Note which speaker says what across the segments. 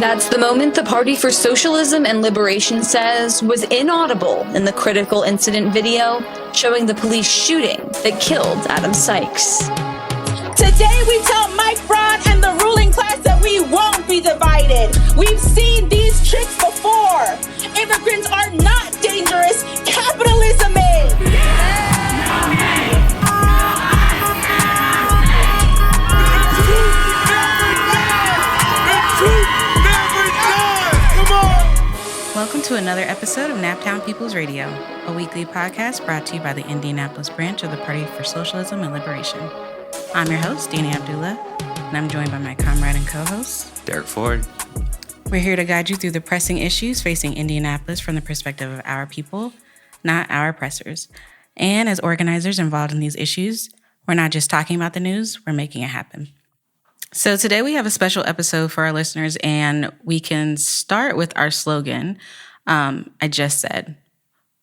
Speaker 1: That's the moment the Party for Socialism and Liberation says was inaudible in the critical incident video showing the police shooting that killed Adam Sykes.
Speaker 2: Today we tell Mike Brown and the ruling class that we won't be divided. We've seen these tricks before. Immigrants are not dangerous. Capitalism is.
Speaker 3: Welcome to another episode of Naptown People's Radio, a weekly podcast brought to you by the Indianapolis branch of the Party for Socialism and Liberation. I'm your host, Dani Abdullah, and I'm joined by my comrade and co-host,
Speaker 4: Derek Ford.
Speaker 3: We're here to guide you through the pressing issues facing Indianapolis from the perspective of our people, not our oppressors. And as organizers involved in these issues, we're not just talking about the news, we're making it happen. So today we have a special episode for our listeners, and we can start with our slogan, I just said.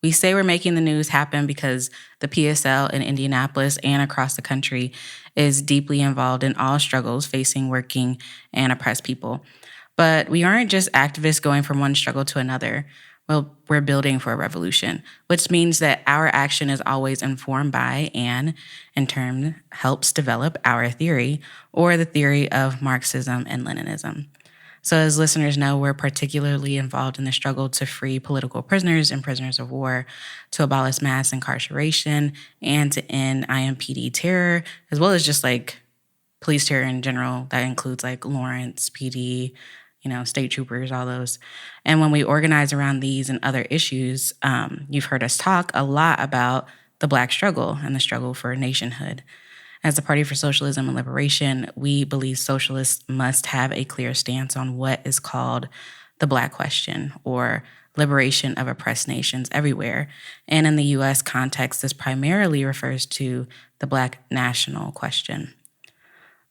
Speaker 3: We say we're making the news happen because the PSL in Indianapolis and across the country is deeply involved in all struggles facing working and oppressed people. But we aren't just activists going from one struggle to another. Well, we're building for a revolution, which means that our action is always informed by and, in turn, helps develop our theory or the theory of Marxism and Leninism. So as listeners know, we're particularly involved in the struggle to free political prisoners and prisoners of war, to abolish mass incarceration, and to end IMPD terror, as well as just like police terror in general. That includes like Lawrence, PD, state troopers, all those. And when we organize around these and other issues, you've heard us talk a lot about the Black struggle and the struggle for nationhood. As the Party for Socialism and Liberation, we believe socialists must have a clear stance on what is called the Black question, or liberation of oppressed nations everywhere. And in the U.S. context, this primarily refers to the Black national question.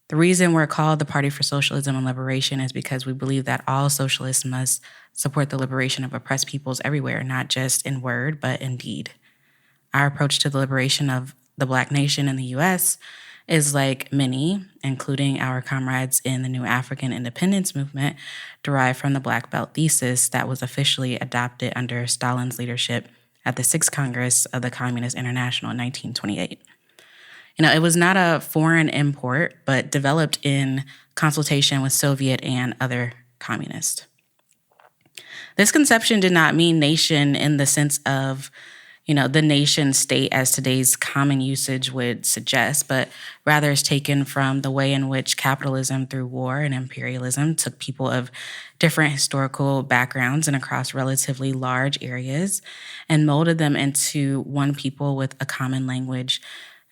Speaker 3: The reason we're called the Party for Socialism and Liberation is because we believe that all socialists must support the liberation of oppressed peoples everywhere, not just in word, but in deed. Our approach to the liberation of the Black nation in the U.S. is like many, including our comrades in the New African Independence Movement, derived from the Black Belt Thesis that was officially adopted under Stalin's leadership at the 6th Congress of the Communist International in 1928. It was not a foreign import, but developed in consultation with Soviet and other communists. This conception did not mean nation in the sense of, the nation state as today's common usage would suggest, but rather is taken from the way in which capitalism through war and imperialism took people of different historical backgrounds and across relatively large areas and molded them into one people with a common language,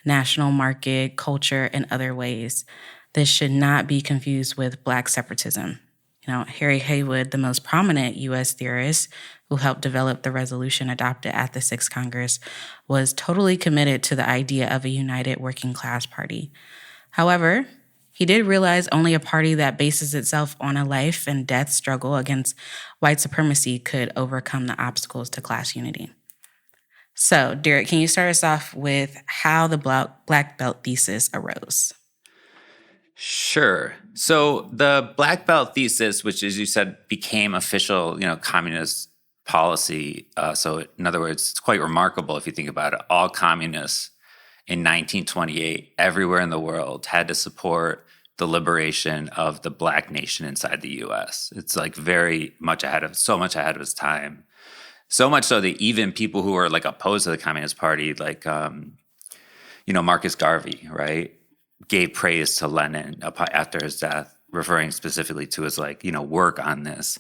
Speaker 3: national market, culture, and other ways. This should not be confused with Black separatism. Harry Haywood, the most prominent U.S. theorist who helped develop the resolution adopted at the 6th Congress, was totally committed to the idea of a united working class party. However, he did realize only a party that bases itself on a life and death struggle against white supremacy could overcome the obstacles to class unity. So, Derek, can you start us off with how the Black Belt Thesis arose?
Speaker 4: Sure. So the Black Belt Thesis, which, as you said, became official, communist policy. So in other words, it's quite remarkable if you think about it. All communists in 1928, everywhere in the world, had to support the liberation of the Black nation inside the U.S. It's like very much so much ahead of its time. So much so that even people who were like opposed to the Communist Party, like, Marcus Garvey, right, gave praise to Lenin after his death, referring specifically to his work on this.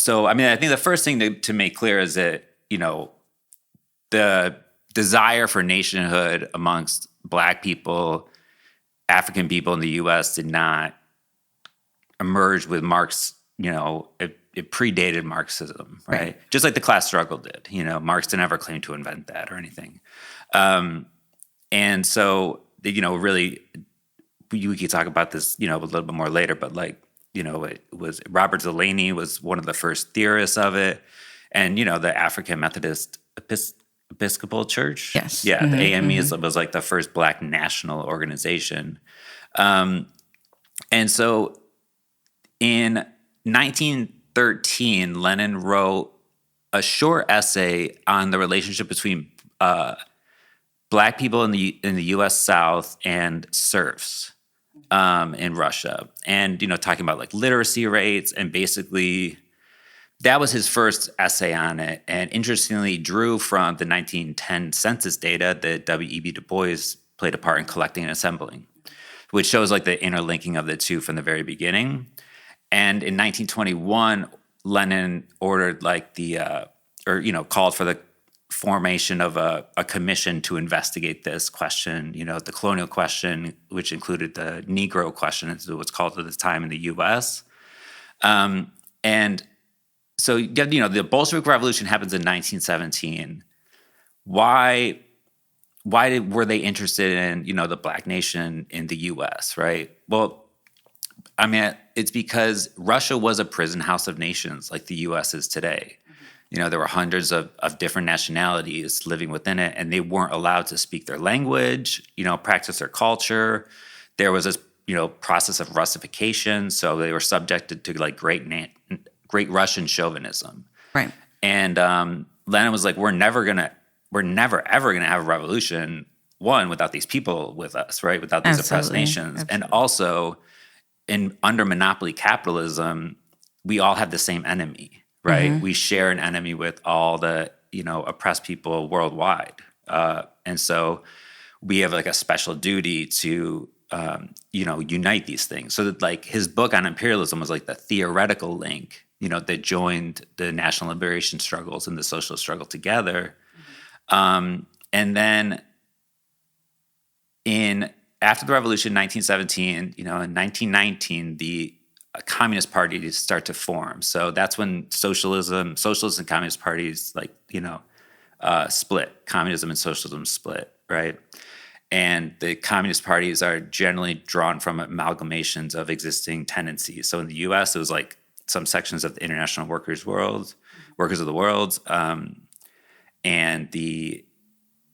Speaker 4: So, I think the first thing to make clear is that, the desire for nationhood amongst Black people, African people in the U.S. did not emerge with Marx, it predated Marxism, right? Just like the class struggle did. Marx didn't ever claim to invent that or anything. And so, really, we could talk about this, a little bit more later, but it was Robert Zeleny was one of the first theorists of it. And, the African Methodist Episcopal Church.
Speaker 3: Yes.
Speaker 4: Yeah, the AME was like the first Black national organization. And so In 1913, Lenin wrote a short essay on the relationship between Black people in the U.S. South and serfs in Russia, and talking about like literacy rates, and basically that was his first essay on it. And interestingly, drew from the 1910 census data that W.E.B. Du Bois played a part in collecting and assembling, which shows like the interlinking of the two from the very beginning. And in 1921, Lenin ordered like called for the formation of a commission to investigate this question, the colonial question, which included the Negro question, as it was called at the time in the U.S. And so, the Bolshevik Revolution happens in 1917. Why were they interested in, the Black nation in the U.S., right? Well, I mean, it's because Russia was a prison house of nations like the U.S. is today. There were hundreds of different nationalities living within it, and they weren't allowed to speak their language, practice their culture. There was this, process of Russification, so they were subjected to like great Russian chauvinism.
Speaker 3: Right.
Speaker 4: And Lenin was like, we're never ever gonna have a revolution, one, without these people with us, right? Without these oppressed nations. Absolutely. And also, under monopoly capitalism, we all have the same enemy. Right, we share an enemy with all the oppressed people worldwide, and so we have like a special duty to unite these things. So that like his book on imperialism was like the theoretical link, that joined the national liberation struggles and the socialist struggle together. And then after the revolution, 1917, in 1919, the Communist parties start to form. So that's when socialist and communist parties split. Communism and socialism split, right? And the communist parties are generally drawn from amalgamations of existing tendencies. So in the U.S., it was like some sections of the International Workers of the World, and the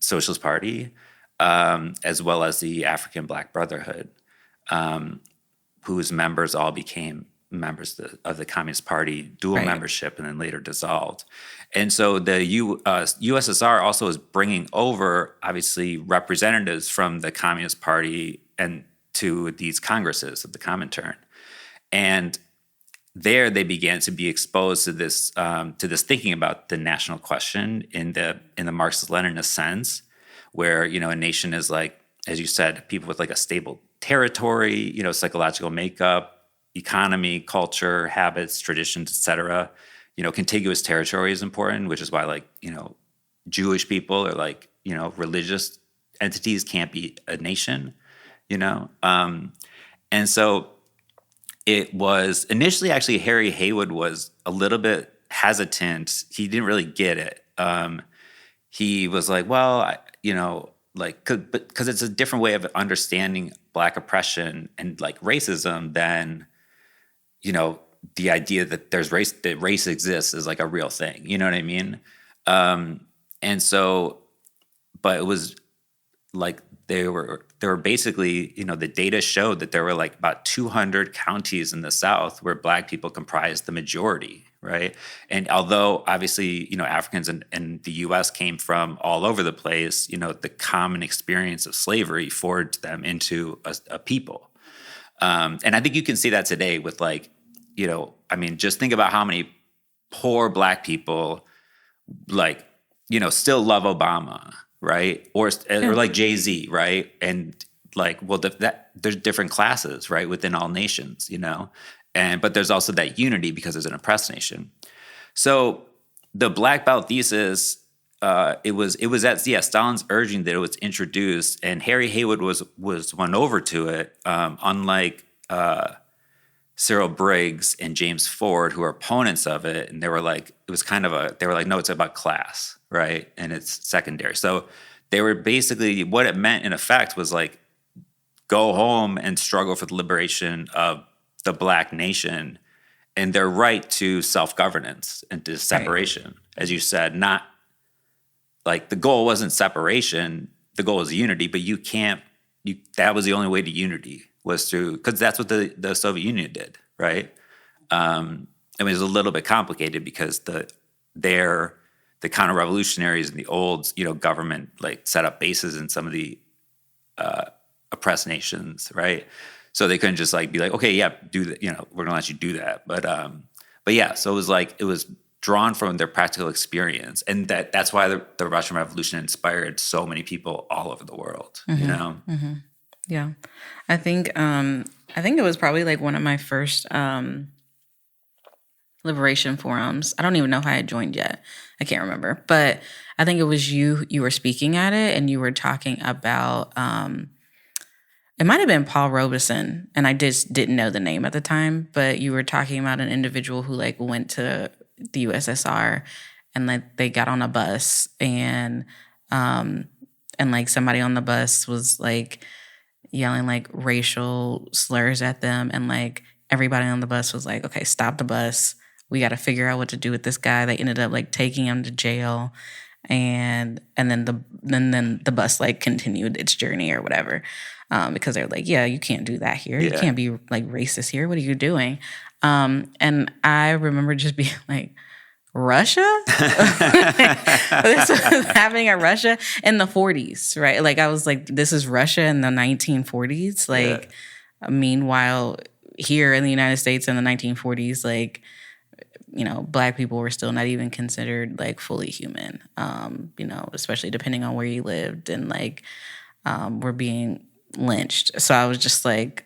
Speaker 4: Socialist Party, as well as the African Black Brotherhood, whose members all became members of the Communist Party, dual membership, and then later dissolved. And so the USSR also is bringing over, obviously, representatives from the Communist Party and to these congresses of the Comintern. And there they began to be exposed to this thinking about the national question in the Marxist-Leninist sense, where, a nation is like, as you said, people with like a stable territory, psychological makeup, economy, culture, habits, traditions, etc. Contiguous territory is important, which is why Jewish people or religious entities can't be a nation, and so it was initially actually Harry Haywood was a little bit hesitant. He didn't really get it. He was like, well, because it's a different way of understanding Black oppression and like racism than, the idea that that race exists is like a real thing. You know what I mean? And so, but it was like they were basically, the data showed that there were like about 200 counties in the South where Black people comprised the majority. Right. And although obviously, Africans in the U.S. came from all over the place, the common experience of slavery forged them into a people. And I think you can see that today with just think about how many poor Black people still love Obama. Right. Or like Jay-Z. Right. And there's different classes, right, within all nations, but there's also that unity because it's an oppressed nation. So the Black Belt Thesis, it was at Stalin's urging that it was introduced, and Harry Haywood was won over to it, unlike Cyril Briggs and James Ford, who are opponents of it, and they were like, no, it's about class, right, and it's secondary. So they were basically, what it meant in effect was like, go home and struggle for the liberation of the Black nation and their right to self-governance and to separation. Right. As you said, not like the goal wasn't separation, the goal was unity, but that was the only way to unity was through, because that's what the Soviet Union did, right? it was a little bit complicated because the counter-revolutionaries in the old, government like set up bases in some of the oppressed nations, right? So they couldn't just like be like, okay, yeah, do that, we're gonna let you do that. But yeah, so it was drawn from their practical experience, and that's why the Russian Revolution inspired so many people all over the world.
Speaker 3: Yeah, I think it was probably like one of my first liberation forums. I don't even know if I had joined yet. I can't remember, but I think it was you were speaking at it, and you were talking about it might have been Paul Robeson, and I just didn't know the name at the time, but you were talking about an individual who like went to the USSR, and like they got on a bus, and like somebody on the bus was like yelling like racial slurs at them, and like everybody on the bus was like, okay, stop the bus. We got to figure out what to do with this guy. They ended up like taking him to jail, and then the bus like continued its journey or whatever, because they're like, yeah, you can't do that here. You can't be like racist here. What are you doing? And I remember just being like, Russia? This was happening in Russia in the 40s, right? Like I was like, this is Russia in the 1940s. Like, meanwhile, here in the United States in the 1940s, like, Black people were still not even considered like fully human, especially depending on where you lived, and like were being lynched. So I was just like,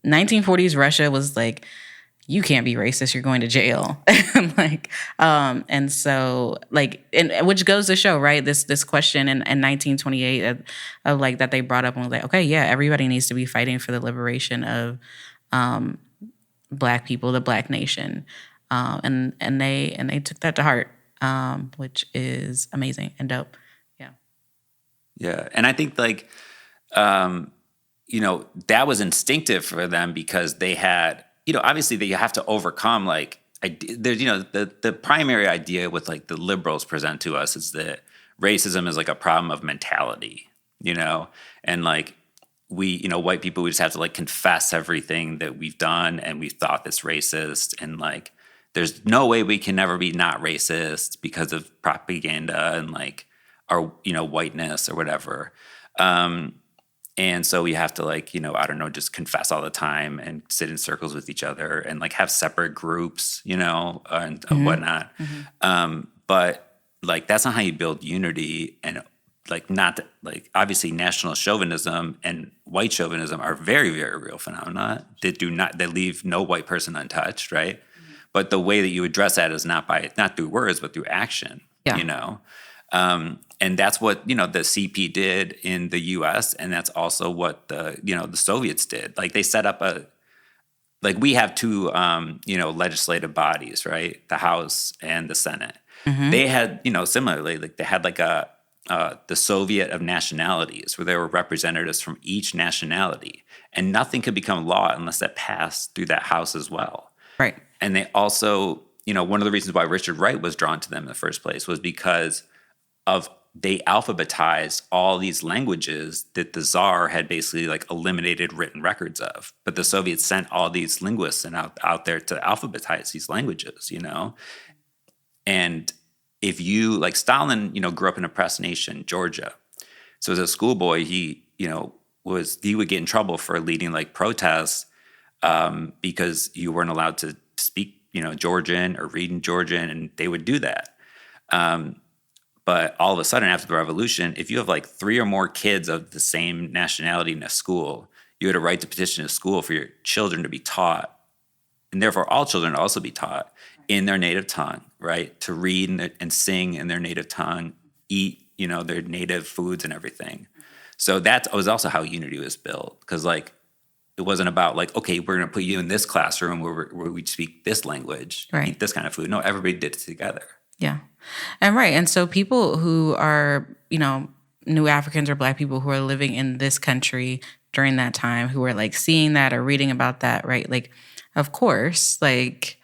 Speaker 3: 1940s Russia was like, you can't be racist, you're going to jail. And so like, and which goes to show, right, this question in 1928 of like that they brought up and was like, okay, yeah, everybody needs to be fighting for the liberation of Black people, the Black nation. And they took that to heart, which is amazing and dope. Yeah.
Speaker 4: Yeah. And I think like, that was instinctive for them because they had, obviously that you have to overcome like, there's, the primary idea with like the liberals present to us is that racism is like a problem of mentality, and like we, white people, we just have to like confess everything that we've done and we've thought that's racist, and like, there's no way we can never be not racist because of propaganda and like our, whiteness or whatever. And so we have to like, I don't know, just confess all the time and sit in circles with each other and like have separate groups, and whatnot. But like, that's not how you build unity. And like, not like, obviously national chauvinism and white chauvinism are very, very real phenomena that leave no white person untouched. Right. But the way that you address that is not through words, but through action, and that's what, the CP did in the U.S. And that's also what the Soviets did. Like they set up we have two, legislative bodies, right? The House and the Senate. They had, similarly, like they had like the Soviet of nationalities where there were representatives from each nationality, and nothing could become law unless that passed through that House as well.
Speaker 3: Right.
Speaker 4: And they also, one of the reasons why Richard Wright was drawn to them in the first place was because they alphabetized all these languages that the Tsar had basically like eliminated written records of. But the Soviets sent all these linguists out there to alphabetize these languages, And if you, like Stalin, grew up in a oppressed nation, Georgia. So as a schoolboy, he would get in trouble for leading like protests because you weren't allowed to speak, Georgian or read in Georgian, and they would do that. But all of a sudden after the revolution, if you have like 3 or more kids of the same nationality in a school, you had a right to petition a school for your children to be taught, and therefore all children to also be taught in their native tongue, right? To read and sing in their native tongue, eat, their native foods and everything. So that was also how unity was built, because like, it wasn't about like, okay, we're going to put you in this classroom where we speak this language,
Speaker 3: right,
Speaker 4: eat this kind of food. No, everybody did it together.
Speaker 3: Yeah. And right. And so people who are, new Africans or Black people who are living in this country during that time, who are like seeing that or reading about that, right? Like, of course, like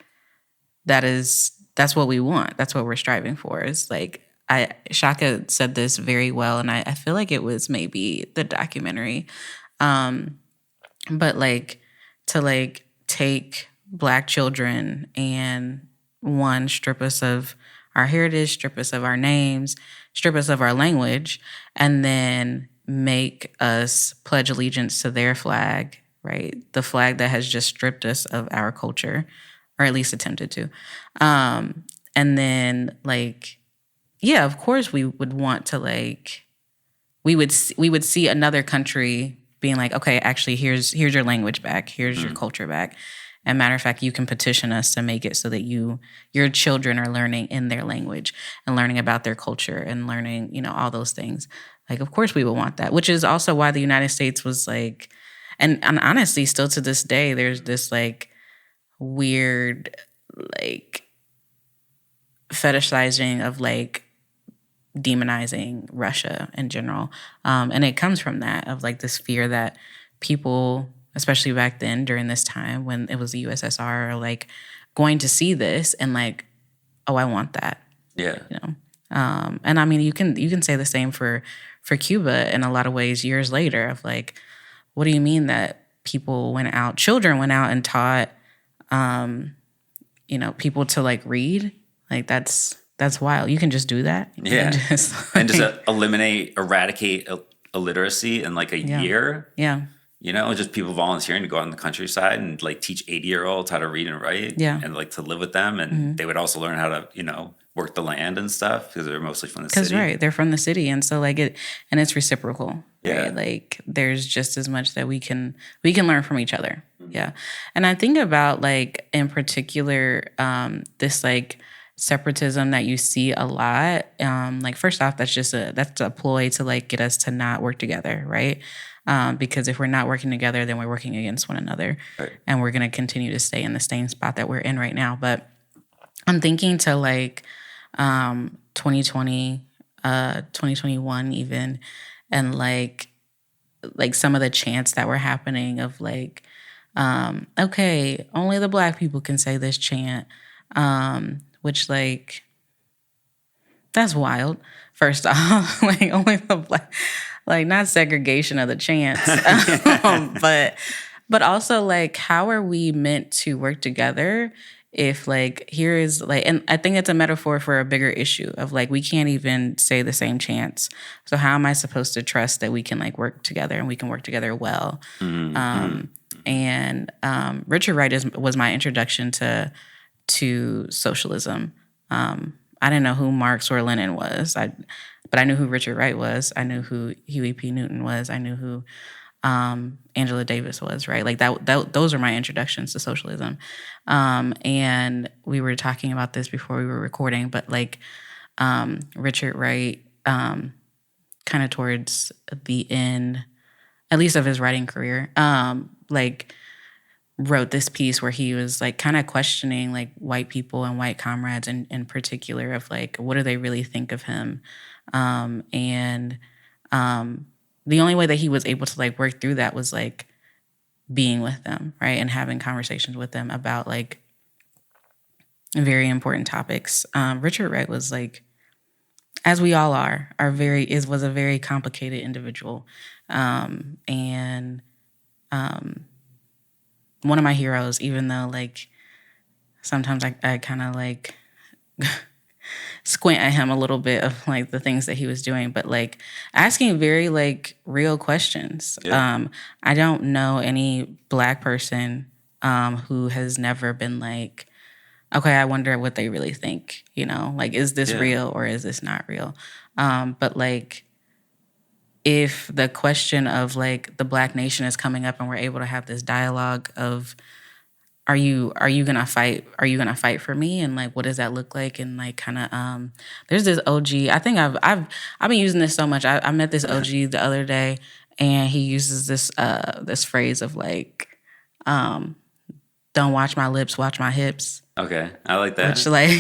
Speaker 3: that's what we want. That's what we're striving for. Is like, Shaka said this very well, and I feel like it was maybe the documentary. But like to like take Black children and one, strip us of our heritage, strip us of our names, strip us of our language, and then make us pledge allegiance to their flag, right? The flag that has just stripped us of our culture, or at least attempted to. And then, like, yeah, of course we would want to, like, we would see another country being like, okay, actually, here's your language back, here's your culture back. And matter of fact, you can petition us to make it so that your children are learning in their language and learning about their culture and learning, you know, all those things. Like, of course we would want that, which is also why the United States was like, and honestly, still to this day, there's this like weird, like, fetishizing of like demonizing Russia in general. And it comes from that, of like this fear that people, especially back then during this time when it was the USSR, are like going to see this and like, oh, I want that.
Speaker 4: Yeah.
Speaker 3: You know? And I mean, you can say the same for Cuba in a lot of ways years later, of like, what do you mean that children went out and taught, you know, people to like read? Like that's wild. You can just do that.
Speaker 4: Yeah. And just eradicate illiteracy in like a year.
Speaker 3: Yeah.
Speaker 4: You know, just people volunteering to go out in the countryside and like teach 80-year-olds how to read and write.
Speaker 3: Yeah.
Speaker 4: And like to live with them. And they would also learn how to, you know, work the land and stuff because they're mostly from the city.
Speaker 3: Because, right, they're from the city. And so like and it's reciprocal.
Speaker 4: Yeah.
Speaker 3: Right? Like there's just as much that we can learn from each other. Yeah. And I think about like in particular, this like separatism that you see a lot. Like first off, that's a ploy to like get us to not work together, right? Because if we're not working together, then we're working against one another. Right. And we're going to continue to stay in the same spot that we're in right now. But I'm thinking to like 2020, 2021 even, and like some of the chants that were happening of like, okay, only the Black people can say this chant, which like, that's wild. First off, like only the Black, like not segregation of the chants, but also like, how are we meant to work together if like here is like, and I think it's a metaphor for a bigger issue of like, we can't even say the same chants. So how am I supposed to trust that we can like work together and we can work together well? And Richard Wright was my introduction to socialism. I didn't know who Marx or Lenin was, but I knew who Richard Wright was. I knew who Huey P. Newton was. I knew who Angela Davis was, right? Like those are my introductions to socialism. And we were talking about this before we were recording, but like Richard Wright, kind of towards the end, at least of his writing career, like wrote this piece where he was like kind of questioning like white people and white comrades in particular of like, what do they really think of him? And the only way that he was able to like work through that was like being with them, right? And having conversations with them about like very important topics. Richard Wright was like, as we all was a very complicated individual. And one of my heroes, even though like sometimes I kind of like squint at him a little bit of like the things that he was doing, but like asking very like real questions. Yeah. I don't know any Black person who has never been like, okay, I wonder what they really think, you know, like, is this real or is this not real? But like, if the question of like the Black nation is coming up and we're able to have this dialogue of, are you gonna fight? Are you gonna fight for me? And like, what does that look like? And like, kind of, there's this OG. I think I've been using this so much. I met this OG the other day, and he uses this phrase of like, don't watch my lips, watch my hips.
Speaker 4: Okay, I like that.
Speaker 3: Which like,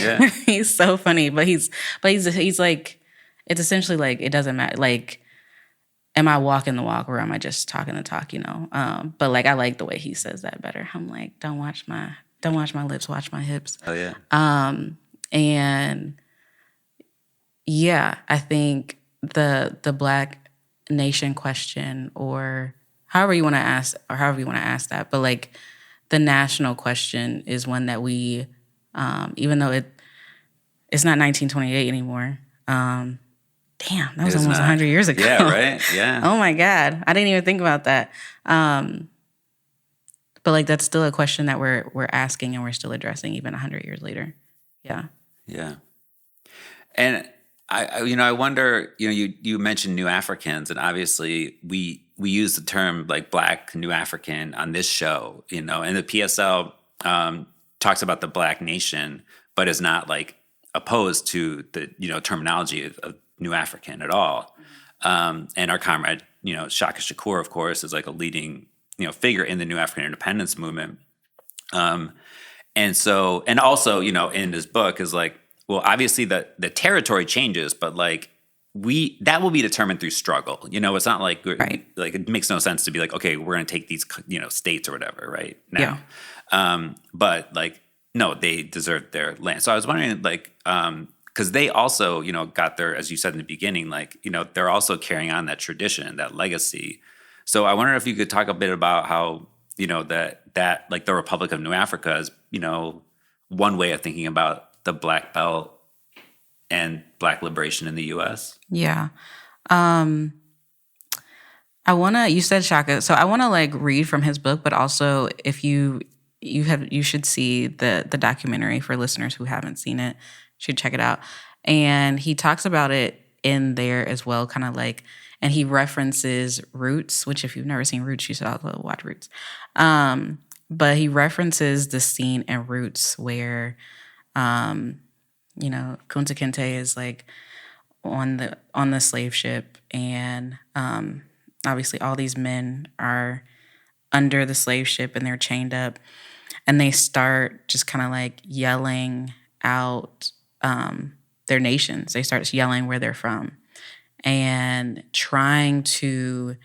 Speaker 3: he's so funny, but he's like, it's essentially like, it doesn't matter. Like, am I walking the walk or am I just talking the talk, you know? But like, I like the way he says that better. I'm like, don't watch my lips, watch my hips.
Speaker 4: Oh yeah.
Speaker 3: And yeah, I think the Black nation question, or however you want to ask that, but like the national question is one that we, even though it's not 1928 anymore. Damn, that was almost 100 years ago.
Speaker 4: Yeah, right? Yeah.
Speaker 3: Oh my God. I didn't even think about that. But like that's still a question that we're asking and we're still addressing even 100 years later. Yeah.
Speaker 4: Yeah. And I wonder, you mentioned New Africans, and obviously we use the term like Black New African on this show, and the PSL talks about the Black nation, but is not like opposed to the terminology of New African at all. And our comrade, Shaka Shakur, of course, is like a leading figure in the New African independence movement. And also, in his book is like, well, obviously the territory changes, but like that will be determined through struggle. It's not like,
Speaker 3: right.
Speaker 4: Like it makes no sense to be like, okay, we're going to take these, states or whatever right now. Yeah. But like, no, they deserve their land. So I was wondering like, because they also, got their, as you said in the beginning, like, they're also carrying on that tradition, that legacy. So I wonder if you could talk a bit about how, that like the Republic of New Africa is, one way of thinking about the Black Belt and Black liberation in the U.S.
Speaker 3: Yeah. You said Shaka, so I want to like read from his book, but also if you should see the documentary for listeners who haven't seen it, should check it out. And he talks about it in there as well, kind of like, and he references Roots, which if you've never seen Roots, you should also watch Roots. But he references the scene in Roots where, Kunta Kinte is like on the slave ship, and obviously all these men are under the slave ship and they're chained up, and they start just kind of like yelling out their nations. They start yelling where they're from and trying to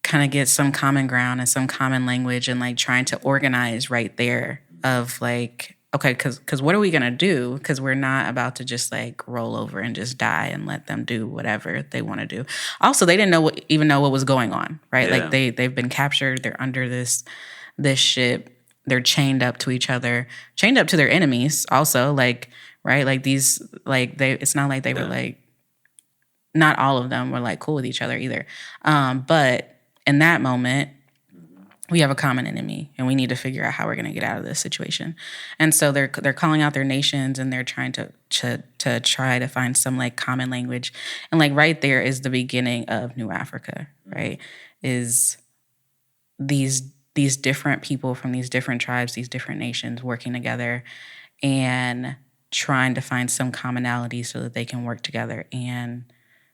Speaker 3: kind of get some common ground and some common language, and like trying to organize right there of like, okay, because what are we going to do? Because we're not about to just like roll over and just die and let them do whatever they want to do. Also, they didn't even know what was going on, right? Yeah. Like they've been captured. They're under this ship. They're chained up to each other, chained up to their enemies also, like, right? Like these, like it's not like they were like, not all of them were like cool with each other either. But in that moment, we have a common enemy and we need to figure out how we're going to get out of this situation. And so they're calling out their nations, and they're trying to try to find some like common language. And like right there is the beginning of New Africa, right? Is these different people from these different tribes, these different nations working together and trying to find some commonality so that they can work together and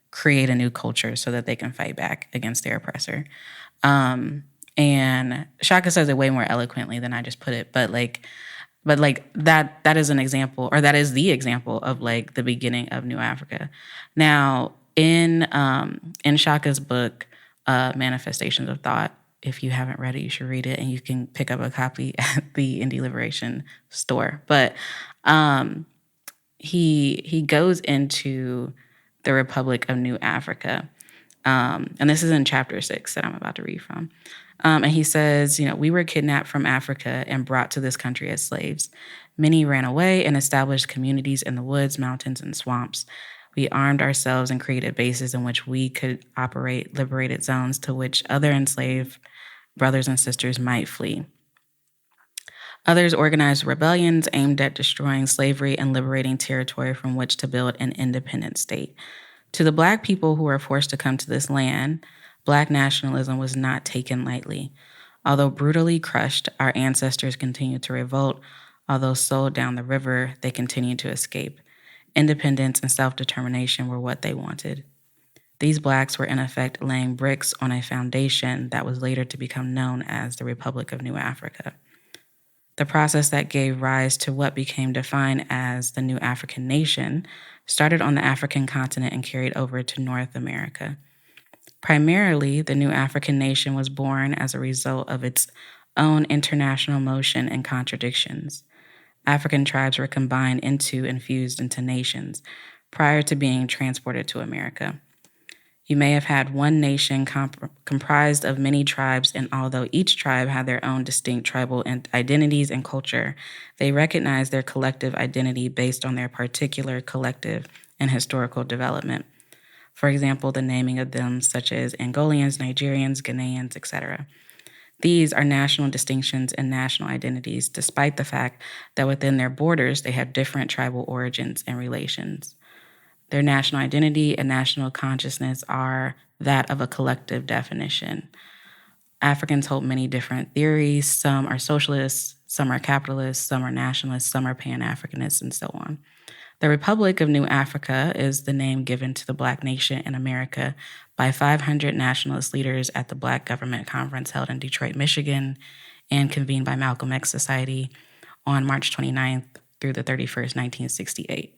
Speaker 3: create a new culture so that they can fight back against their oppressor. And Shaka says it way more eloquently than I just put it, but that is an example, or that is the example of like the beginning of New Africa. Now, in Shaka's book, Manifestations of Thought, if you haven't read it, you should read it, and you can pick up a copy at the Indie Liberation store. But he goes into the Republic of New Africa, and this is in chapter 6 that I'm about to read from. And he says, we were kidnapped from Africa and brought to this country as slaves. Many ran away and established communities in the woods, mountains, and swamps. We armed ourselves and created bases in which we could operate liberated zones to which other enslaved brothers and sisters might flee. Others organized rebellions aimed at destroying slavery and liberating territory from which to build an independent state. To the Black people who were forced to come to this land, Black nationalism was not taken lightly. Although brutally crushed, our ancestors continued to revolt. Although sold down the river, they continued to escape. Independence and self-determination were what they wanted. These Blacks were in effect laying bricks on a foundation that was later to become known as the Republic of New Africa. The process that gave rise to what became defined as the New African Nation started on the African continent and carried over to North America. Primarily, the New African Nation was born as a result of its own international motion and contradictions. African tribes were combined into and fused into nations prior to being transported to America. You may have had one nation comprised of many tribes, and although each tribe had their own distinct tribal identities and culture, they recognized their collective identity based on their particular collective and historical development. For example, the naming of them such as Angolians, Nigerians, Ghanaians, etc. These are national distinctions and national identities, despite the fact that within their borders they have different tribal origins and relations. Their national identity and national consciousness are that of a collective definition. Africans hold many different theories. Some are socialists, some are capitalists, some are nationalists, some are Pan-Africanists, and so on. The Republic of New Africa is the name given to the Black nation in America by 500 nationalist leaders at the Black Government Conference held in Detroit, Michigan, and convened by Malcolm X Society on March 29th through the 31st, 1968.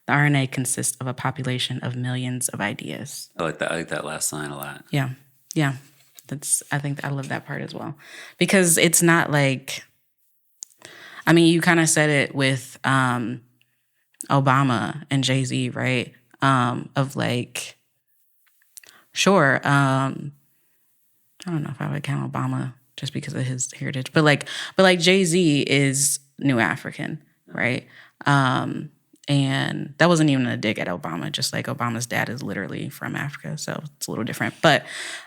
Speaker 3: The RNA consists of a population of millions of ideas.
Speaker 4: I like that last line a lot.
Speaker 3: Yeah. I think I love that part as well. Because it's not like, I mean, you kind of said it with Obama and Jay-Z, right? Of like, sure, I don't know if I would count Obama just because of his heritage, but like Jay-Z is New African, right? And that wasn't even a dig at Obama, just like Obama's dad is literally from Africa, so it's a little different. But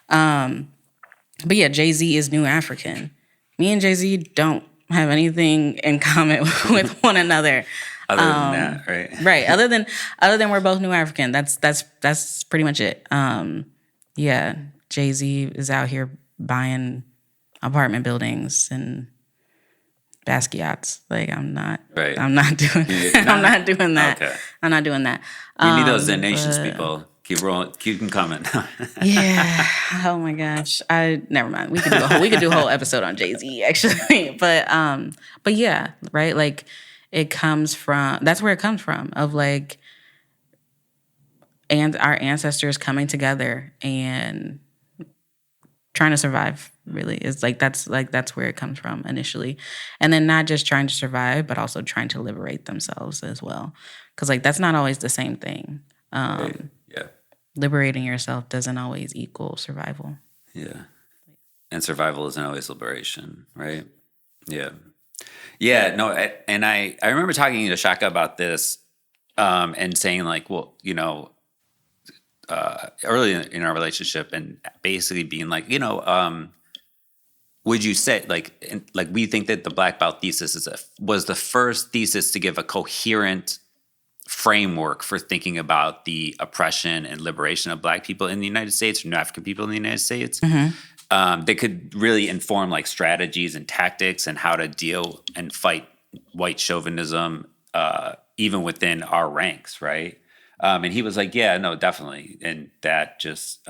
Speaker 3: yeah, Jay-Z is New African. Me and Jay-Z don't have anything in common with one another.
Speaker 4: Other than that, right?
Speaker 3: Right. Other than we're both New African. That's pretty much it. Yeah, Jay-Z is out here buying apartment buildings and Basquiat's. Like I'm not doing I'm not doing that.
Speaker 4: Okay.
Speaker 3: I'm not doing that.
Speaker 4: You need those nations people. Keep rolling, keep them coming.
Speaker 3: Yeah. Oh my gosh. Never mind. We could do a whole episode on Jay-Z actually. But yeah, right? Like that's where it comes from, of like, and our ancestors coming together and trying to survive, really is like that's where it comes from initially. And then not just trying to survive, but also trying to liberate themselves as well. Because like that's not always the same thing.
Speaker 4: Right. Yeah.
Speaker 3: Liberating yourself doesn't always equal survival.
Speaker 4: Yeah. And survival isn't always liberation, right? Yeah. Yeah, no, I remember talking to Shaka about this and saying like, well, you know, early in our relationship and basically being like, you know, would you say like we think that the Black Belt Thesis was the first thesis to give a coherent framework for thinking about the oppression and liberation of Black people in the United States or New African people in the United States. Mm-hmm. They could really inform like strategies and tactics and how to deal and fight white chauvinism, even within our ranks, right? And he was like, yeah, no, definitely. And that just,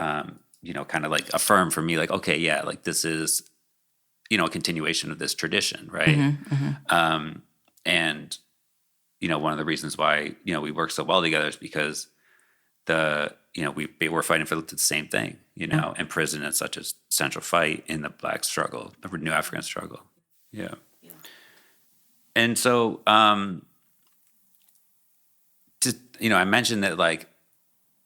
Speaker 4: you know, kind of like affirmed for me, like, okay, yeah, like this is, you know, a continuation of this tradition, right? Mm-hmm, mm-hmm. And, you know, one of the reasons why, you know, we work so well together is because we're fighting for the same thing, you know, mm-hmm. and prison is such a central fight in the Black struggle, the New African struggle. Yeah. And so, you know, I mentioned that like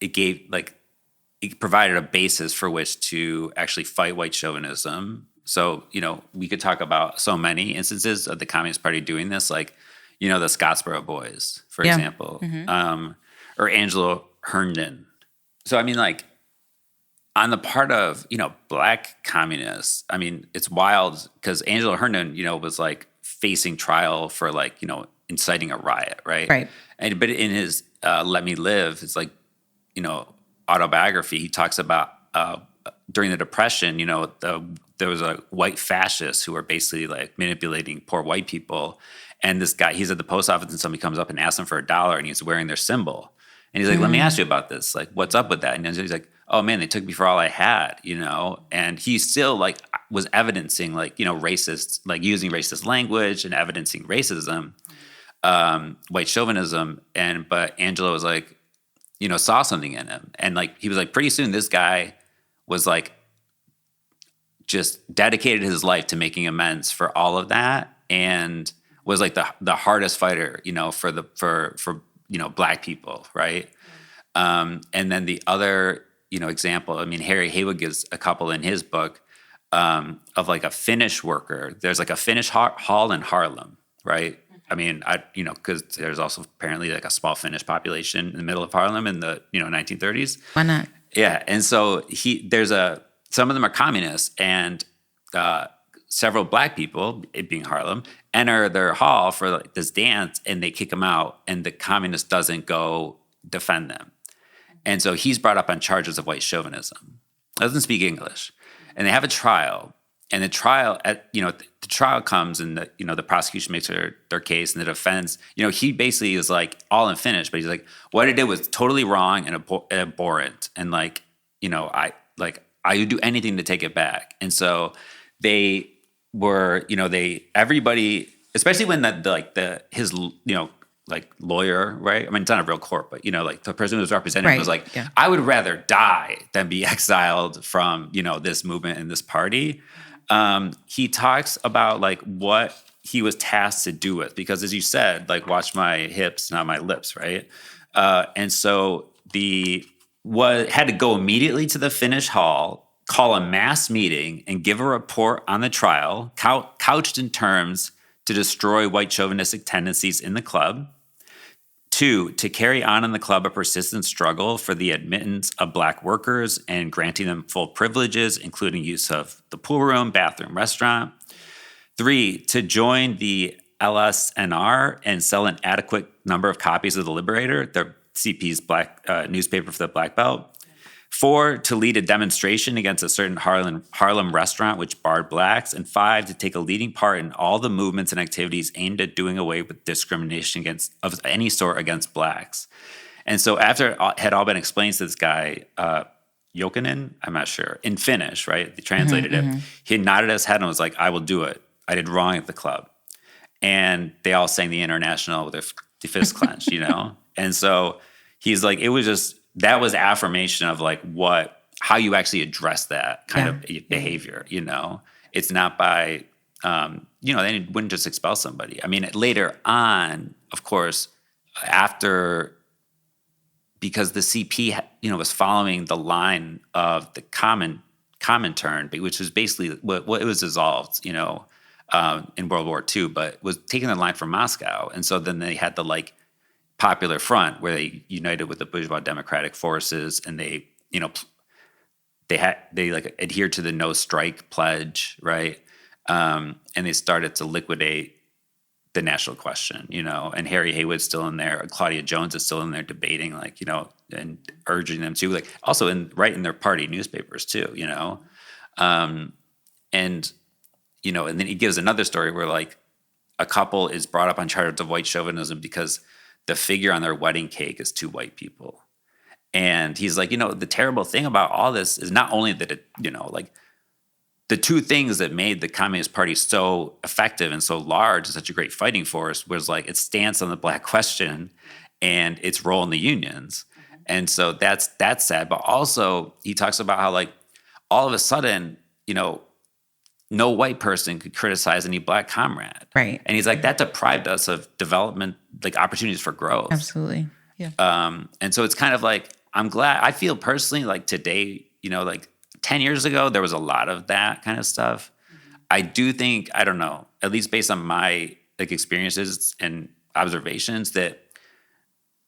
Speaker 4: it provided a basis for which to actually fight white chauvinism. So, you know, we could talk about so many instances of the Communist Party doing this, like, you know, the Scottsboro Boys, for example, mm-hmm. Or Angelo Herndon. So, I mean, like, on the part of, you know, Black communists, I mean, it's wild because Angelo Herndon, you know, was like facing trial for like, you know, inciting a riot, right? Right. But in his Let Me Live, it's like, you know, autobiography, he talks about during the Depression, you know, there was a white fascist who were basically like manipulating poor white people. And this guy, he's at the post office and somebody comes up and asks him for $1 and he's wearing their symbol. And he's like, let me ask you about this. Like, what's up with that? And he's like, oh man, they took me for all I had, you know? And he still like was evidencing like, you know, racist, like using racist language and evidencing racism, white chauvinism. But Angelo was like, you know, saw something in him. And like, he was like, pretty soon this guy was like, just dedicated his life to making amends for all of that. And was like the hardest fighter, you know, for you know, Black people, right? And then the other example. I mean, Harry Haywood gives a couple in his book of like a Finnish worker. There's like a Finnish hall in Harlem, right? I mean, because there's also apparently like a small Finnish population in the middle of Harlem in the 1930s.
Speaker 3: Why not?
Speaker 4: Yeah, and so some of them are communists, and several black people, it being Harlem, enter their hall for like this dance, and they kick them out, and the communist doesn't go defend them, and so he's brought up on charges of white chauvinism. Doesn't speak English, and they have a trial, and the trial the trial comes, and the prosecution makes their case, and the defense, he basically is like all in Finnish, but he's like, what I did was totally wrong and abhorrent, and I would do anything to take it back, and so they were, everybody, especially when his lawyer, right? I mean, it's not a real court, but the person who was representing him was like, I would rather die than be exiled from, this movement and this party. He talks about like what he was tasked to do with, because as you said, like, watch my hips, not my lips, right? And so had to go immediately to the Finnish hall, call a mass meeting, and give a report on the trial, couched in terms to destroy white chauvinistic tendencies in the club. 2, to carry on in the club a persistent struggle for the admittance of black workers and granting them full privileges, including use of the pool room, bathroom, restaurant. 3, to join the LSNR and sell an adequate number of copies of the Liberator, the CP's black newspaper for the Black Belt. 4, to lead a demonstration against a certain Harlem restaurant which barred blacks. And 5, to take a leading part in all the movements and activities aimed at doing away with discrimination of any sort against blacks. And so after it had all been explained to this guy, Jokinen, I'm not sure, in Finnish, right? They translated it. He nodded his head and was like, I will do it. I did wrong at the club. And they all sang the International with their fists clenched, And so he's like, that was affirmation of like how you actually address that kind of behavior, It's not by, they wouldn't just expel somebody. I mean, later on, of course, because the CP, was following the line of the Comintern, which was basically what it was dissolved, in World War II, but was taking the line from Moscow. And so then they had the Popular Front, where they united with the bourgeois democratic forces, and they adhered to the no strike pledge, right? And they started to liquidate the national question, and Harry Haywood's still in there, Claudia Jones is still in there debating, and urging them to, also in their party newspapers too, and then he gives another story where a couple is brought up on charges of white chauvinism because the figure on their wedding cake is 2 white people. And he's like, the terrible thing about all this is not only that it, the 2 things that made the Communist Party so effective and so large and such a great fighting force was its stance on the black question and its role in the unions. And so that's sad. But also he talks about how all of a sudden, no white person could criticize any black comrade.
Speaker 3: Right.
Speaker 4: And he's like, that deprived us of development, opportunities for growth.
Speaker 3: Absolutely. Yeah.
Speaker 4: And so it's kind of I'm glad, I feel personally today, 10 years ago, there was a lot of that kind of stuff. I do think, I don't know, at least based on my experiences and observations, that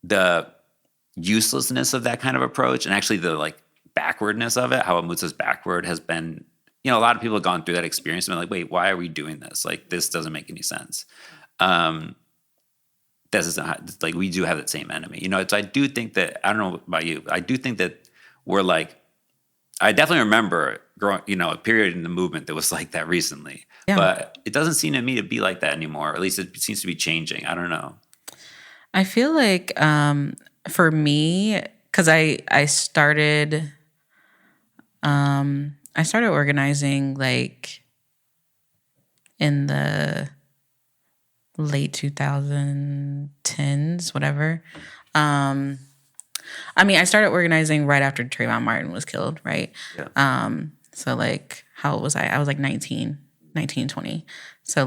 Speaker 4: the uselessness of that kind of approach, and actually the backwardness of it, how it moves us backward, has been, a lot of people have gone through that experience and been like, wait, why are we doing this? This doesn't make any sense. This is not, we do have that same enemy. So I do think that, I don't know about you, I do think that we're I definitely remember growing, a period in the movement that was like that recently. Yeah. But it doesn't seem to me to be like that anymore. Or at least it seems to be changing. I don't know.
Speaker 3: I feel like for me, because I started organizing in the late 2010s, whatever. I started organizing right after Trayvon Martin was killed, right? Yeah. So how old was I? I was 19, 20. So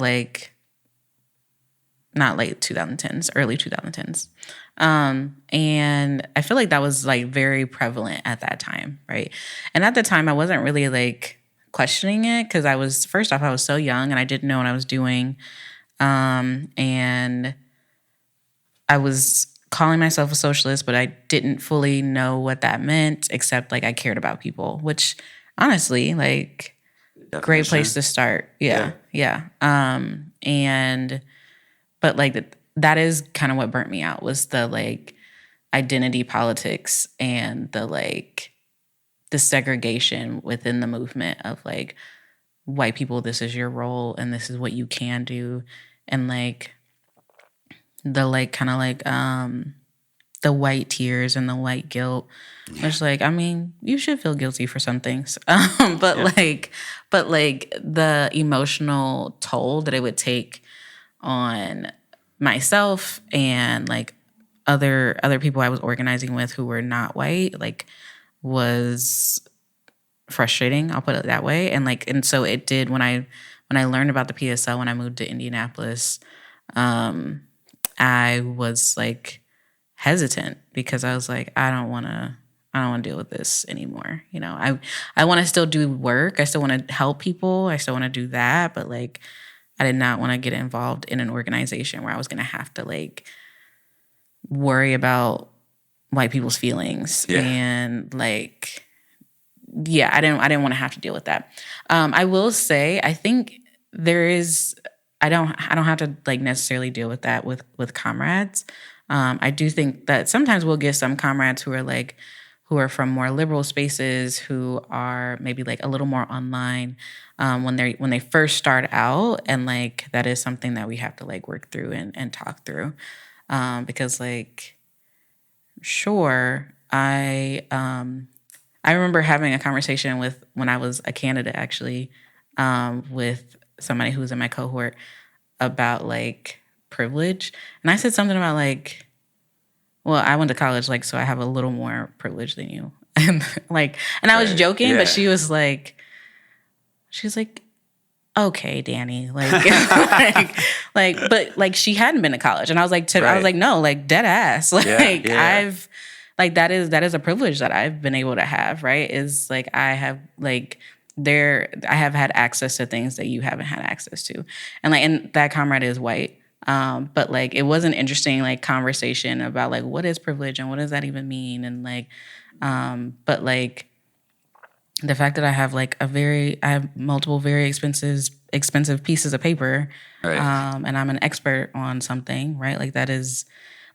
Speaker 3: not late 2010s, early 2010s. And I feel like that was like very prevalent at that time, right? And at the time, I wasn't really like questioning it because I was so young and I didn't know what I was doing. And I was calling myself a socialist, but I didn't fully know what that meant, except like I cared about people, which honestly, like, great place to start. Yeah. But like that is kind of what burnt me out, was the like identity politics and the segregation within the movement of like, white people, this is your role and this is what you can do. And like the like kind of like the white tears and the white guilt. Which like, I mean, you should feel guilty for some things. But the emotional toll that it would take on myself and like other people I was organizing with who were not white, like, was frustrating. I'll put it that way. And so it did when I learned about the PSL when I moved to Indianapolis. I was like hesitant because I was like, I don't want to deal with this anymore. You know, I want to still do work. I still want to help people. I still want to do that. But like, I did not want to get involved in an organization where I was going to have to like worry about white people's feelings. And like, I didn't want to have to deal with that. I will say, I think there is, I don't have to like necessarily deal with that with comrades. I do think that sometimes we'll get some comrades who are from more liberal spaces, who are maybe like a little more online when they first start out, and like that is something that we have to like work through and talk through, because like, sure, I remember having a conversation when I was a candidate actually, with somebody who was in my cohort about like privilege. And I said something about like, well, I went to college, like, so I have a little more privilege than you. And like, and I was joking, but she was like, okay, Dani, but like she hadn't been to college. And I was like, I was like, no, like dead ass. I've like, that is a privilege that I've been able to have, right? Is like, I have had access to things that you haven't had access to. And that comrade is white. But like, it was an interesting like conversation about like, what is privilege and what does that even mean? And like, but like the fact that I have like I have multiple very expensive pieces of paper, right. And I'm an expert on something, right? Like that is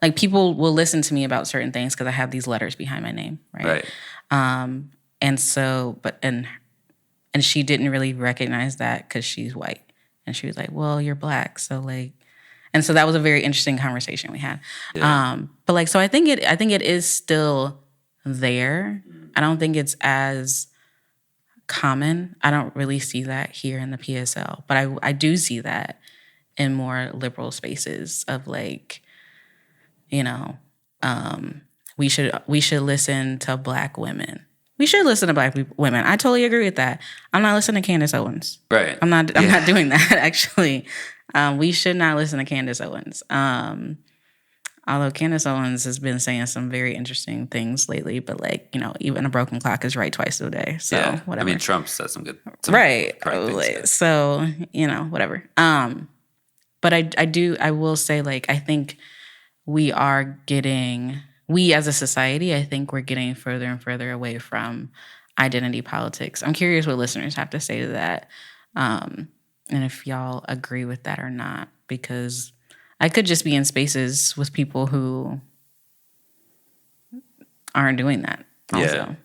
Speaker 3: like, people will listen to me about certain things because I have these letters behind my name, right? And so, and she didn't really recognize that because she's white. And she was like, well, you're black. So like, and so that was a very interesting conversation we had. But like, so I think it is still there. I don't think it's as common. I don't really see that here in the PSL, but I do see that in more liberal spaces of like, you know, we should listen to Black women. We should listen to Black women. I totally agree with that. I'm not listening to Candace Owens.
Speaker 4: Right.
Speaker 3: I'm not doing that, actually. We should not listen to Candace Owens. Although Candace Owens has been saying some very interesting things lately, but like, you know, even a broken clock is right twice a day. So whatever.
Speaker 4: I mean, Trump says some
Speaker 3: right.
Speaker 4: things.
Speaker 3: So, you know, whatever. But I will say, like, I think we as a society, I think we're getting further and further away from identity politics. I'm curious what listeners have to say to that. And if y'all agree with that or not, because I could just be in spaces with people who aren't doing that also.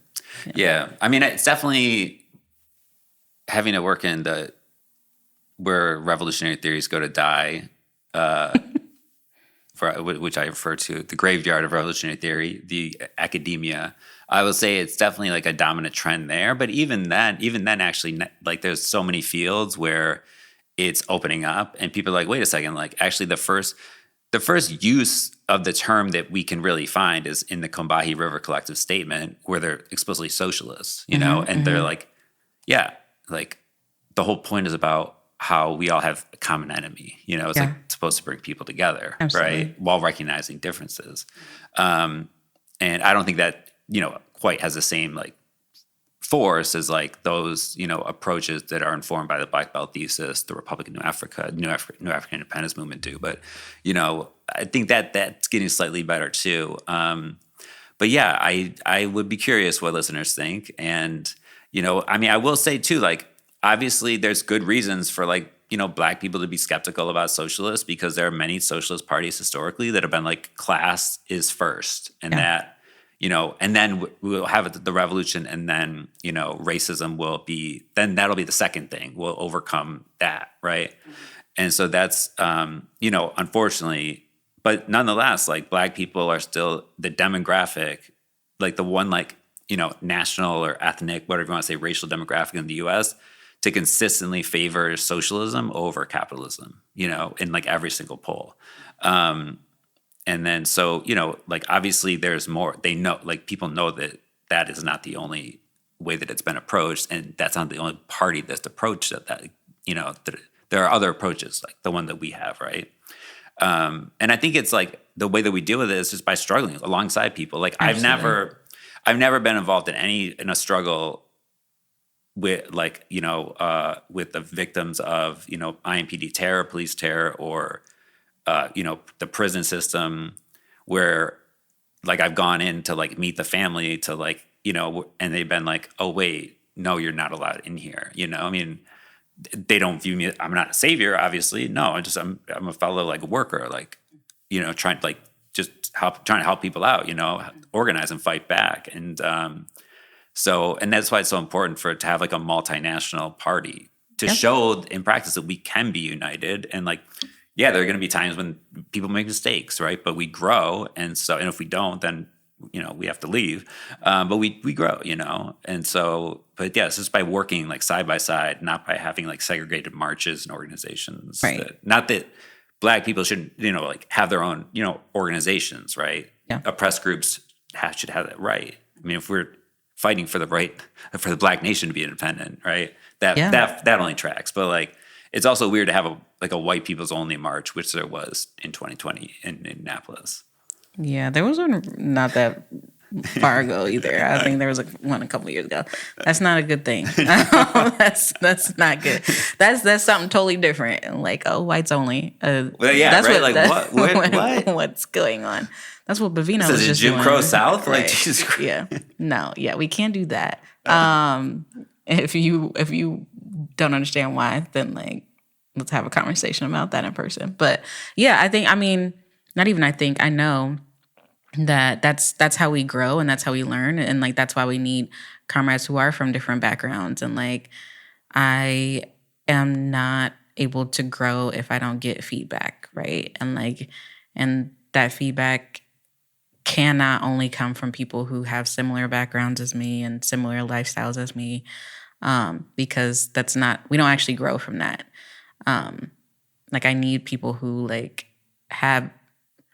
Speaker 4: Yeah. I mean, it's definitely having to work in where revolutionary theories go to die, which I refer to, the graveyard of revolutionary theory, the academia. I will say it's definitely like a dominant trend there. But even then actually, like, there's so many fields where it's opening up and people are like, wait a second, like actually the first use of the term that we can really find is in the Combahee River Collective Statement, where they're explicitly socialists, you know, and they're like, yeah, like the whole point is about how we all have a common enemy, you know, it's like supposed to bring people together,
Speaker 3: Absolutely.
Speaker 4: right? While recognizing differences. And I don't think that, quite has the same like force as like those, approaches that are informed by the Black Belt Thesis, the Republic of New African Independence movement do. But, I think that that's getting slightly better too. But yeah, I would be curious what listeners think. And, I will say too, like, obviously there's good reasons for like, Black people to be skeptical about socialists, because there are many socialist parties historically that have been like class is first, and that, and then we'll have the revolution, and then, racism will be, then that'll be the second thing. We'll overcome that, right? And so that's, unfortunately, but nonetheless, like Black people are still the demographic, like the one like, national or ethnic, whatever you want to say, racial demographic in the U.S. to consistently favor socialism over capitalism, in like every single poll. And then so, like obviously there's more, they know, like people know that that is not the only way that it's been approached, and that's not the only party that's approached that there are other approaches like the one that we have, right? And I think it's like the way that we deal with it is just by struggling alongside people. Like
Speaker 3: Absolutely.
Speaker 4: I've never been involved in a struggle with like, with the victims of, IMPD terror, police terror, or, the prison system, where like I've gone in to like meet the family to like, and they've been like, oh wait, no, you're not allowed in here. They don't view me, I'm not a savior, obviously. No, I'm a fellow like worker, like, trying to like trying to help people out, organize and fight back. And and that's why it's so important to have like a multinational party to show in practice that we can be united. And like, yeah, there are going to be times when people make mistakes, right? But we grow. And if we don't, then, we have to leave. But we grow, And so, but yeah, it's just by working like side by side, not by having like segregated marches and organizations.
Speaker 3: Right.
Speaker 4: Not that Black people shouldn't, like have their own, organizations, right?
Speaker 3: Yeah.
Speaker 4: Oppressed groups should have that right. I mean, if we're fighting for the Black nation to be independent, right? That only tracks. But like, it's also weird to have a white people's only march, which there was in 2020 in Annapolis.
Speaker 3: Yeah, there was one not that far ago either. I think there was one a couple of years ago. That's not a good thing. That's not good. That's something totally different. Like, whites only.
Speaker 4: Well, yeah,
Speaker 3: that's
Speaker 4: right. What?
Speaker 3: What's going on? That's what Bavino was just
Speaker 4: Jim
Speaker 3: doing.
Speaker 4: Crow South?
Speaker 3: Right.
Speaker 4: Like, Jesus Christ.
Speaker 3: Yeah. No. Yeah, we can't do that. If you don't understand why, then like let's have a conversation about that in person. But yeah, I know that's how we grow, and that's how we learn, and like that's why we need comrades who are from different backgrounds. And like I am not able to grow if I don't get feedback, right? And that feedback cannot only come from people who have similar backgrounds as me and similar lifestyles as me, because we don't actually grow from that. Like I need people who like have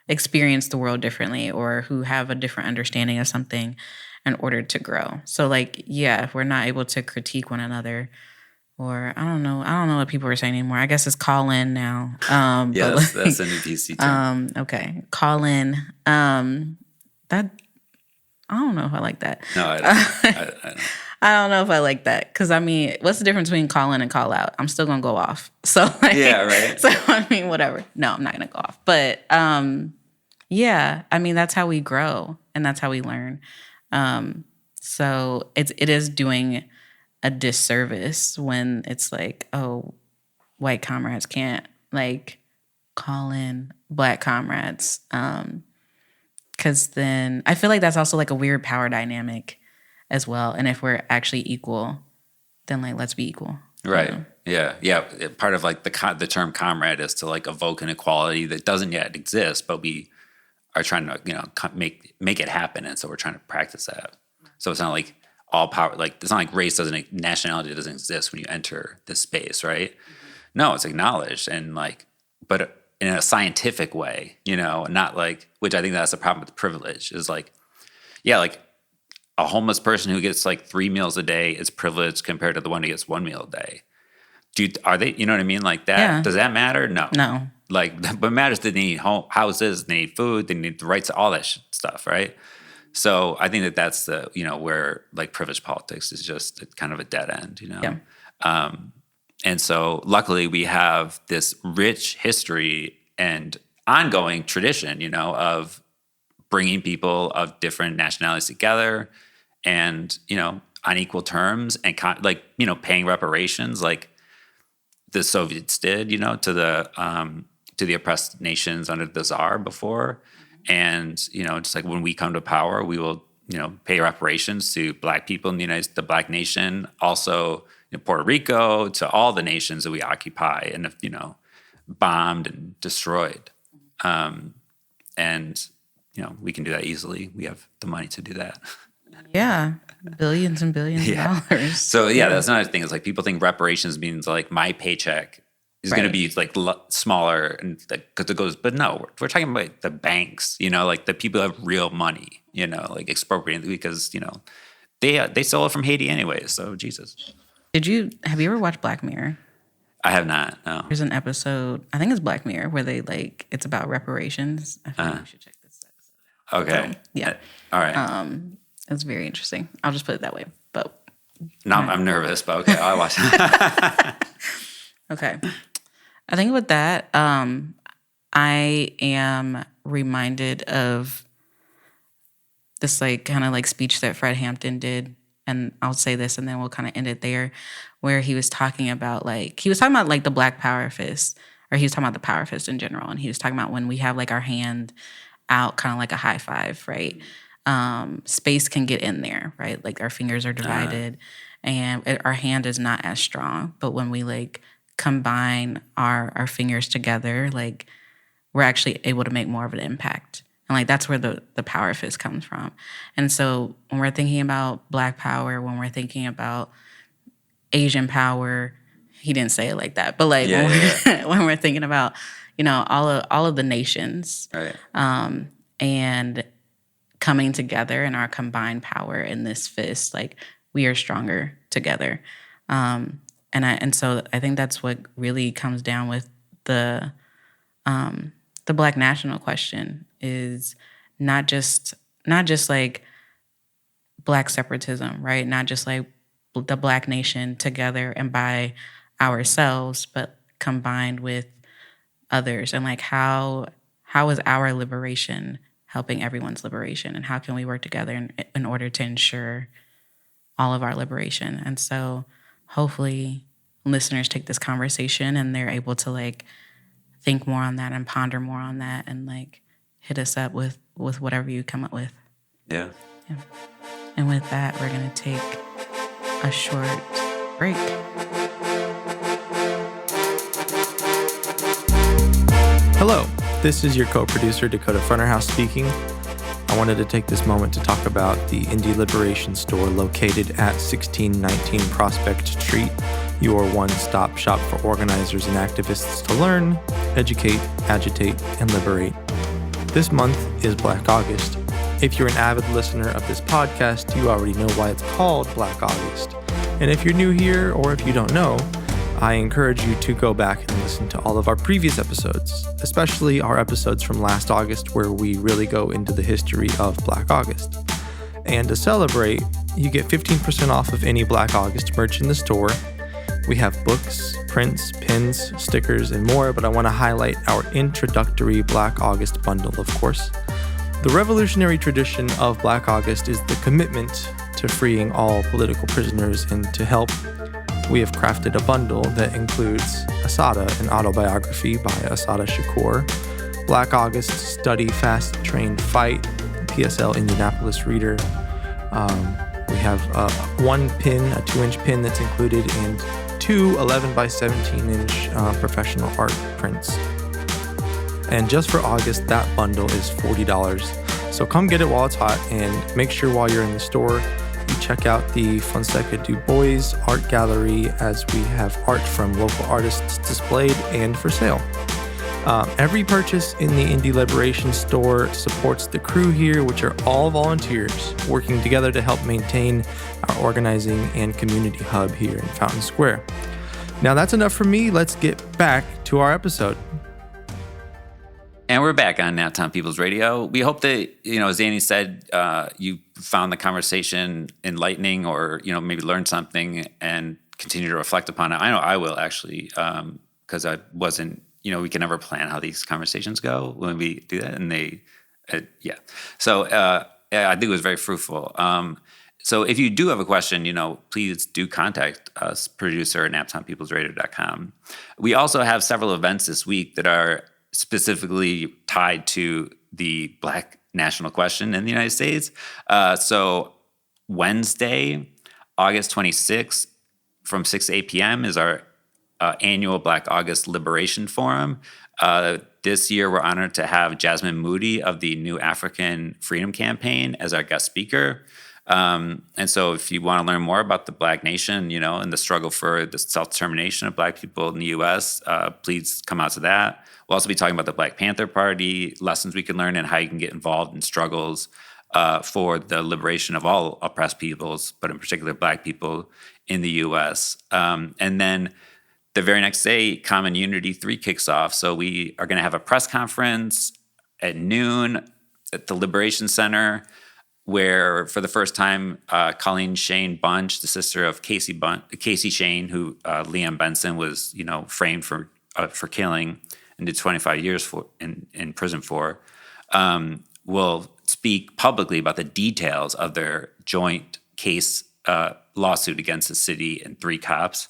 Speaker 3: experienced the world differently, or who have a different understanding of something in order to grow. So like, yeah, if we're not able to critique one another, or I don't know what people are saying anymore. I guess it's call in now.
Speaker 4: Yeah, that's a new PC term.
Speaker 3: Okay, call in. That I don't know if I like that.
Speaker 4: No, I don't.
Speaker 3: I don't know if I like that, because I mean, what's the difference between call in and call out? I'm still gonna go off. So like,
Speaker 4: yeah, right.
Speaker 3: So I mean, whatever. No, I'm not gonna go off. But yeah, I mean, that's how we grow and that's how we learn. So it is doing a disservice when it's like, oh, white comrades can't like call in Black comrades, because then I feel like that's also like a weird power dynamic as well. And if we're actually equal, then like let's be equal.
Speaker 4: Right. Yeah. Part of like the term comrade is to like evoke an equality that doesn't yet exist, but we are trying to make it happen, and so we're trying to practice that. So it's not like all power, like it's not like nationality doesn't exist when you enter this space, right? No, it's acknowledged, and like, but in a scientific way, not like, which I think that's the problem with privilege is like, yeah, like a homeless person who gets like 3 meals a day is privileged compared to the one who gets 1 meal a day. Are they, you know what I mean? Like that,
Speaker 3: Yeah.
Speaker 4: Does that matter? No. Like, what matters, they need houses, they need food, they need the rights, all that stuff, right? So I think that's the, where like privilege politics is just kind of a dead end,
Speaker 3: Yeah.
Speaker 4: And so luckily we have this rich history and ongoing tradition, of bringing people of different nationalities together and, on equal terms and paying reparations like the Soviets did, to the oppressed nations under the Tsar before. And, just like when we come to power, we will, pay reparations to Black people in the Black nation, also Puerto Rico, to all the nations that we occupy and, bombed and destroyed. And, we can do that easily. We have the money to do that.
Speaker 3: Yeah. Billions and billions of dollars.
Speaker 4: So, that's another thing. It's like people think reparations means like my paycheck is going to be like smaller and because it goes, but no, we're talking about the banks, like the people who have real money, like expropriating because, they stole it from Haiti anyway. So Jesus.
Speaker 3: Have you ever watched Black Mirror?
Speaker 4: I have not, no.
Speaker 3: There's an episode, I think it's Black Mirror, where they it's about reparations. I think you should check this episode out.
Speaker 4: Okay.
Speaker 3: So, yeah.
Speaker 4: All right.
Speaker 3: It's very interesting. I'll just put it that way. But
Speaker 4: now I'm nervous, but okay, I'll watch it.
Speaker 3: Okay. I think with that, I am reminded of this kind of speech that Fred Hampton did, and I'll say this and then we'll kind of end it there, where he was talking about the Black Power Fist, or he was talking about the Power Fist in general, and he was talking about when we have our hand out, kind of like a high five, right? Space can get in there, right? Like our fingers are divided, and our hand is not as strong, but when we combine our fingers together, we're actually able to make more of an impact. And that's where the power fist comes from. And so when we're thinking about Black power, when we're thinking about Asian power, he didn't say it like that, but when we're thinking about, all of the nations,
Speaker 4: right.
Speaker 3: And coming together in our combined power in this fist, we are stronger together. And so I think that's what really comes down with the Black national question is not just Black separatism, right? Not just the Black nation together and by ourselves, but combined with others. And how is our liberation helping everyone's liberation? And how can we work together in order to ensure all of our liberation? And so hopefully listeners take this conversation and they're able to think more on that and ponder more on that and hit us up with whatever you come up with.
Speaker 4: Yeah.
Speaker 3: And with that, we're going to take a short break.
Speaker 5: Hello, this is your co-producer Dakota Fronterhouse speaking. I wanted to take this moment to talk about the Indie Liberation Store located at 1619 Prospect Street, your one-stop shop for organizers and activists to learn, educate, agitate, and liberate. This month is Black August. If you're an avid listener of this podcast, you already know why it's called Black August. And if you're new here, or if you don't know, I encourage you to go back and listen to all of our previous episodes, especially our episodes from last August where we really go into the history of Black August. And to celebrate, you get 15% off of any Black August merch in the store. We have books, prints, pins, stickers, and more, but I want to highlight our introductory Black August bundle, of course. The revolutionary tradition of Black August is the commitment to freeing all political prisoners and to help. We have crafted a bundle that includes Assata, an autobiography by Assata Shakur, Black August, Study, Fast, Train, Fight, PSL Indianapolis Reader. We have one pin, a 2-inch pin that's included, and two 11 by 17-inch professional art prints. And just for August, that bundle is $40. So come get it while it's hot, and make sure while you're in the store, you check out the Fonseca Du Bois Art Gallery, as we have art from local artists displayed and for sale. Every purchase in the Indie Liberation Store supports the crew here, which are all volunteers working together to help maintain our organizing and community hub here in Fountain Square. Now that's enough for me. Let's get back to our episode.
Speaker 4: And we're back on Naptown People's Radio. We hope that, as Dani said, you found the conversation enlightening or, maybe learned something and continue to reflect upon it. I know I will actually, because I wasn't, we can never plan how these conversations go when we do that. And So I think it was very fruitful. So if you do have a question, please do contact us, producer at naptownpeoplesradio.com. We also have several events this week that are specifically tied to the Black national question in the United States. So Wednesday, August 26th, from 6 to 8 p.m. is our annual Black August Liberation Forum. This year, we're honored to have Jasmine Moody of the New African Freedom Campaign as our guest speaker. And so if you want to learn more about the Black nation, and the struggle for the self-determination of Black people in the U.S., please come out to that. We'll also be talking about the Black Panther Party, lessons we can learn, and how you can get involved in struggles for the liberation of all oppressed peoples, but in particular Black people in the U.S. And then the very next day, Common Unity 3 kicks off. So we are going to have a press conference at noon at the Liberation Center, where for the first time, Colleen Shane Bunch, the sister of Casey Shane, who Leon Benson was, framed for killing and did 25 years in prison for, will speak publicly about the details of their joint case lawsuit against the city and 3 cops.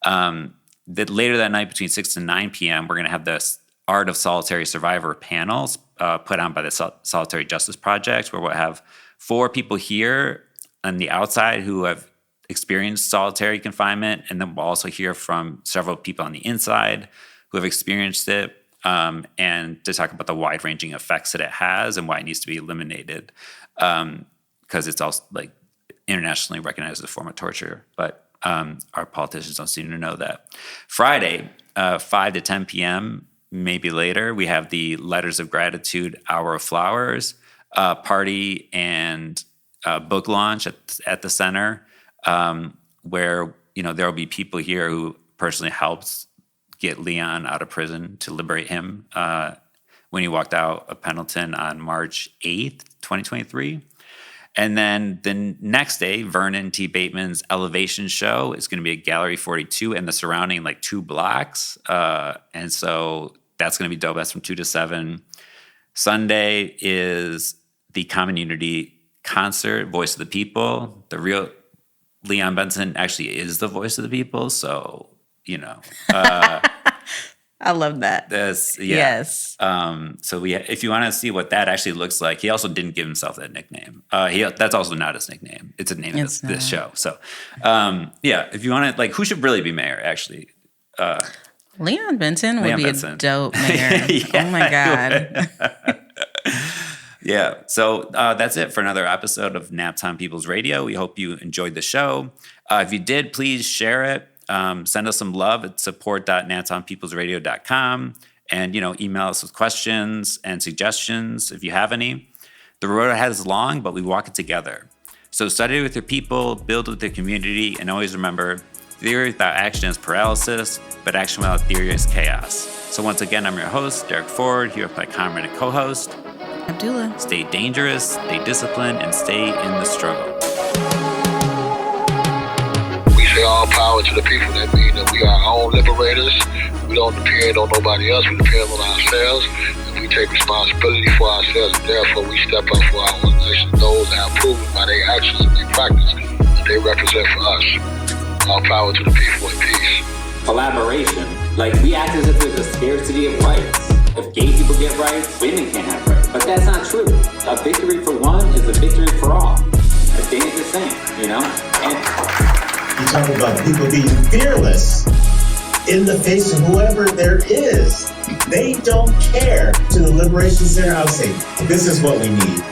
Speaker 4: That later that night, between 6 and 9 p.m., we're going to have the Art of Solitary Survivor panels put on by the Solitary Justice Project, where we'll have 4 people here on the outside who have experienced solitary confinement, and then we'll also hear from several people on the inside who have experienced it, and to talk about the wide-ranging effects that it has and why it needs to be eliminated, because it's also internationally recognized as a form of torture, but our politicians don't seem to know that. Friday, 5 to 10 p.m., maybe later, we have the Letters of Gratitude Hour of Flowers party and book launch at the center, where there will be people here who personally helped get Leon out of prison to liberate him when he walked out of Pendleton on March 8th, 2023. And then the next day, Vernon T. Bateman's Elevation Show is going to be at Gallery 42 and the surrounding 2 blocks. And so that's going to be dope. That's from 2 to 7. Sunday is the Common Unity concert, Voice of the People. The real Leon Benson actually is the voice of the people. So,
Speaker 3: I love that. Yes.
Speaker 4: So if you want to see what that actually looks like, he also didn't give himself that nickname. That's also not his nickname. It's a name of this show. So, if you want to, who should really be mayor, actually?
Speaker 3: Leon Benson would be a dope mayor. Oh, my God.
Speaker 4: Yeah. So that's it for another episode of Naptown People's Radio. We hope you enjoyed the show. If you did, please share it. Send us some love at support.naptownpeoplesradio.com, and email us with questions and suggestions if you have any. The road ahead is long, but we walk it together. So study with your people, build with your community, and always remember, theory without action is paralysis, but action without theory is chaos. So once again, I'm your host, Derek Ford, here with my comrade and co-host,
Speaker 3: Abdullah.
Speaker 4: Stay dangerous, stay disciplined, and stay in the struggle.
Speaker 6: Say all power to the people. That means that we are our own liberators. We don't depend on nobody else. We depend on ourselves. And we take responsibility for ourselves. And therefore, we step up for our organization. Those that are proven by their actions and their practice that they represent for us. All power to the people and peace.
Speaker 7: Collaboration. We act as if there's a scarcity of rights. If gay people get rights, women can't have rights. But that's not true. A victory for one is a victory for all. As Dani is saying,
Speaker 8: You talk about people being fearless in the face of whoever there is. They don't care. To the Liberation Center, I would say, this is what we need.